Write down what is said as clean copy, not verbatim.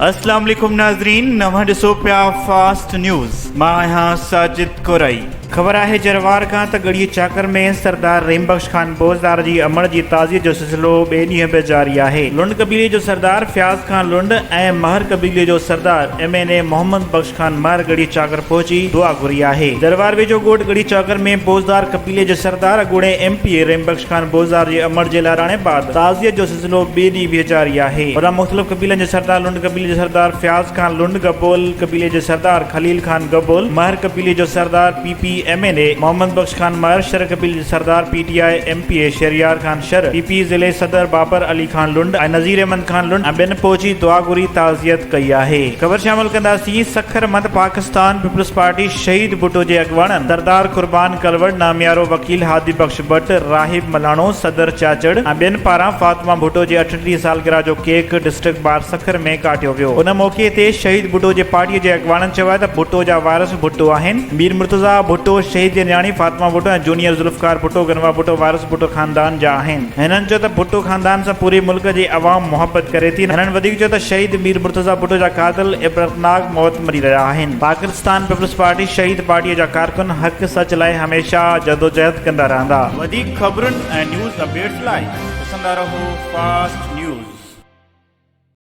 अस्सलाम वालेकुम नाज़रीन, नवां ॾिसो पिया फास्ट न्यूज़। मां आहियां साजिद कोराई। ख़बर आहे जरवार खां त गढ़ी चाकर में सरदार रहीमबख्श खान बोज़दार जी अमड़ जी ताज़ियत जो सिलसिलो ॿिए ॾींहं बि जारी आहे। लुंड कबीले जो सरदार फयाज़ खान लुंड ऐं महर कबीले जो सरदार MNA मोहम्मद बख्श खान महर गढ़ी चाकर पहुची दुआ घुरी आहे। जरवार वेझो ॻोठ गढ़ी चाकर में बोज़दार कबीले जे सरदार अॻूणे MPA रहीमबख्श खान बोज़दार जी अमड़ जे लाराणे बाद ताज़ियत जो सिलसिलो ॿिए ॾींहुं बि जारी आहे। वॾा मुख़्तलिफ़ कबीलनि जे सरदार लुंड कबीले जे सरदार फयाज़ खान लुंड गबोल कबीले जे सरदार खलील खान गबोल महर कबीले जो सरदार PP MNA मोहम्मद बख्श खान महर शर कबीले जे सरदार PTI MPA Shahriyar Khan Shar PP ज़िले सदर बाबर अली खान लुंड ऐं नज़ीर अहमद खान लुंड ऐं ॿियनि पहुची दुआ घुरी ताज़ियत कई आहे। ख़बर शामिल कंदासीं सखर मद पाकिस्तान पीपल्स पार्टी शहीद भुट्टो जे अॻवाननि सरदार कुर्बान कलवड़ नामियारो वकील हादी बख्श भट्ट राहिब मलाणो सदर चाचड़ ऐं ॿियनि पारां फातिमा भुट्टो जे 38 सालगिरह जो केक डिस्ट्रिक्ट बार सखर में काटियो वियो। उन मौक़े ते शहीद भुट्टो जे पार्टीअ जे अॻवाननि चयो आहे त भुट्टो जा वारिस भुट्टो आहिनि। मीर मुर्तज़ा भुट्टो शहीद जे न्याणी फातिमा भुट्टो ऐं जूनियर ज़ुल्फ़कार भुट्टो गनवा भुट्टो वारिस भुट्टो ख़ानदान जा आहिनि। हिननि चयो त भुट्टो ख़ानदान सां पूरे मुल्क जी अवाम मोहबत करे थी। हिननि वधीक चयो त शहीद मीर मुर्तज़ा भुट्टो जा क़ातिल इबरतनाक मौत मरी रहिया आहिनि। पाकिस्तान पीपल्स पार्टी शहीद पार्टीअ जा कारकुन हक़ सच लाइ हमेशह जदोजहद कंदा रहंदा। वधीक ख़बरुनि ऐं न्यूज़ अपडेट्स लाइ ॾिसंदा रहो फास्ट न्यूज़।